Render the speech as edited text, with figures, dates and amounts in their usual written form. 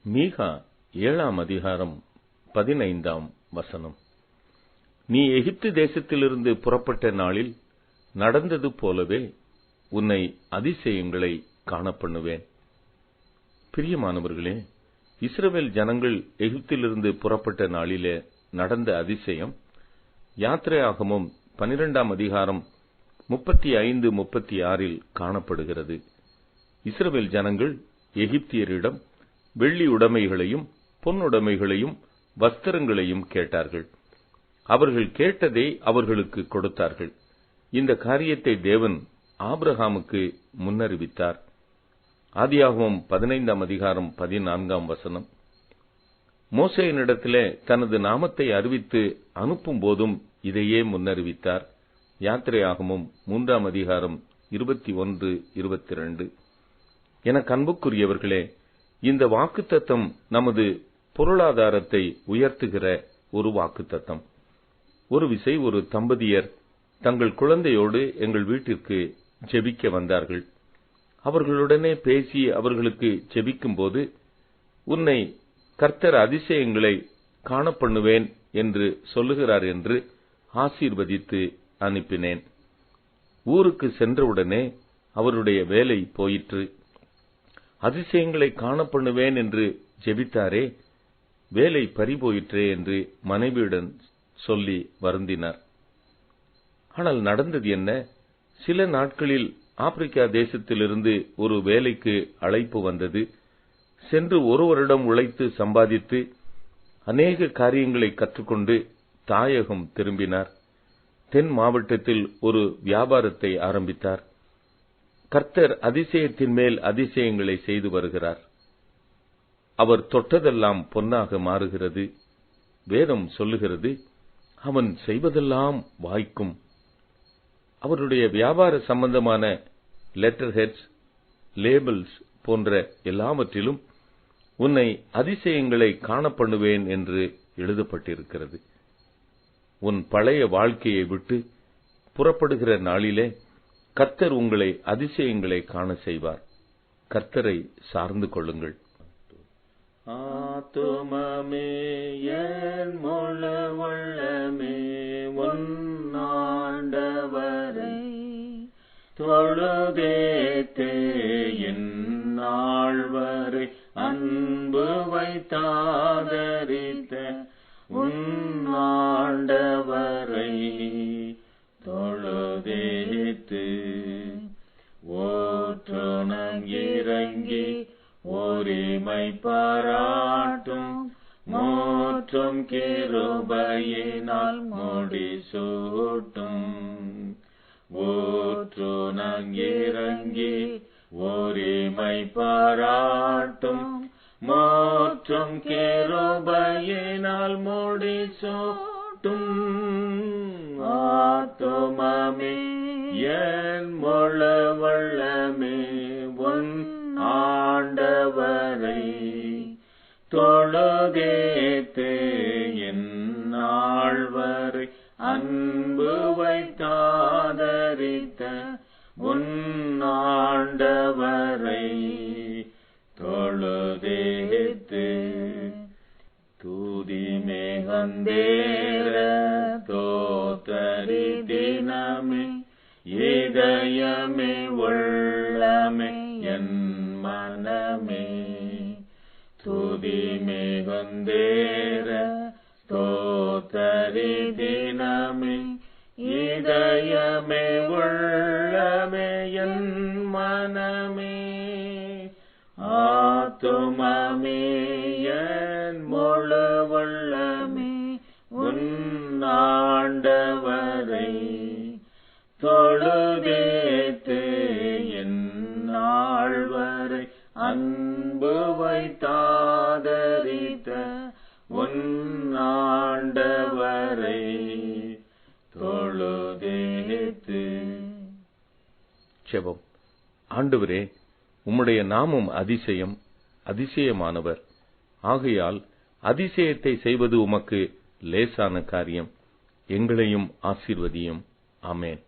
மீகா 7ஆம் அதிகாரம் 15ஆம் வசனம். நீ எகிப்து தேசத்திலிருந்து புறப்பட்ட நாளில் நடந்தது போலவே உன்னை அதிசயங்களை காணப்பண்ணுவேன். பிரியமானவர்களே, இஸ்ரவேல் ஜனங்கள் எகிப்திலிருந்து புறப்பட்ட நாளிலே நடந்த அதிசயம் யாத்திரையாகமம் 12ஆம் அதிகாரம் 35-36 காணப்படுகிறது. இஸ்ரவேல் ஜனங்கள் எகிப்தியரிடம் வெள்ளி உடைமைகளையும் பொன்னுடைமைகளையும் வஸ்திரங்களையும் கேட்டார்கள். அவர்கள் கேட்டதை அவர்களுக்கு கொடுத்தார்கள். இந்த காரியத்தை தேவன் ஆபிரகாமுக்கு முன்னறிவித்தார். ஆதியாகமம் 15ஆம் அதிகாரம் 14ஆம் வசனம். மோசேயினிடத்திலே தனது நாமத்தை அறிவித்து அனுப்பும் போதும் இதையே முன்னறிவித்தார். யாத்திரையாகமம் 3ஆம் அதிகாரம் 21-22. எனக்கு அன்புக்குரியவர்களே, இந்த வாக்குத்தத்தம் நமது பொருளாதாரத்தை உயர்த்துகிற ஒரு வாக்குத்தத்தம். ஒரு விசை ஒரு தம்பதியர் தங்கள் குழந்தையோடு எங்கள் வீட்டிற்கு ஜெபிக்க வந்தார்கள். அவர்களுடனே பேசி அவர்களுக்கு ஜெபிக்கும் போது, உன்னை கர்த்தர் அதிசயங்களை காணப்பண்ணுவேன் என்று சொல்லுகிறார் என்று ஆசீர்வதித்து அனுப்பினேன். ஊருக்கு சென்றவுடனே அவருடைய வேலை போயிற்று. அதிசயங்களை காணப்பண்ணுவேன் என்று ஜெபித்தாரே, வேலை பறிபோயிற்றே என்று மனைவியுடன் சொல்லி வருந்தினார். ஆனால் நடந்தது என்ன? சில நாட்களில் ஆப்பிரிக்கா தேசத்திலிருந்து ஒரு வேலைக்கு அழைப்பு வந்தது. சென்று ஒரு வருடம் உழைத்து சம்பாதித்து அநேக காரியங்களை கற்றுக்கொண்டு தாயகம் திரும்பினார். தென் மாவட்டத்தில் ஒரு வியாபாரத்தை ஆரம்பித்தார். கர்த்தர் அதிசயத்தின் மேல் அதிசயங்களை செய்து வருகிறார். அவர் தொட்டதெல்லாம் பொன்னாக மாறுகிறது. வேதம் சொல்லுகிறது, அவன் செய்வதெல்லாம் வாய்க்கும். அவருடைய வியாபார சம்பந்தமான லெட்டர் ஹெட்ஸ், லேபிள்ஸ் போன்ற எல்லாவற்றிலும் உன்னை அதிசயங்களை காணப்பண்ணுவேன் என்று எழுதப்பட்டிருக்கிறது. உன் பழைய வாழ்க்கையை விட்டு புறப்படுகிற நாளிலே கர்த்தர் உங்களை அதிசயங்களை காண செய்வார். கர்த்தரை சார்ந்து கொள்ளுங்கள். ஆத்துமமே என் முழு உள்ளமே உன்னாண்டவரை தொழுதேத்தே இந்நாள் வரை அன்பு வைத்தாதரித்த உன்னாண்டவரை தொழுதேத்து ஓற்றுணம் இறங்கி ஓரிமை பாராட்டும் மோற்றும் கிருபையினால் முடிசூட்டும். ஓற்றுணம் இறங்கி ஓரிமை பாராட்டும் மோற்றும் கிருபையினால் முடிசூட்டும். ஆத்துமமே என் முழு உள்ளமே உன் ஆண்டவரை தொழுதேத்தே இந்நாள் வரை அன்பு வைத்தாதரித்த உன் ஆண்டவரை தொழுதேத்து. தூதி மேகந்தேர தோத்தரி தினமே இதயமே உள்ளமே என் மனமே. துதி மேகந்தேர தோத்தரி தினமே இதயமே உள்ளமே என் மனமே. ஆத்துமமே என் முழு உள்ளமே உன் ஆண்டவரை தொழுதேத்து இந்நாள் வரை அன்பு வைத்தாதரித்த உன் ஆண்டவரை தொழுதேத்து. ஜெபம். ஆண்டவரே, உம்முடைய நாமம் அதிசயம், அதிசயமானவர். ஆகையால் அதிசயத்தை செய்வது உமக்கு லேசான காரியம். எங்களையும் ஆசீர்வதியும். ஆமென்.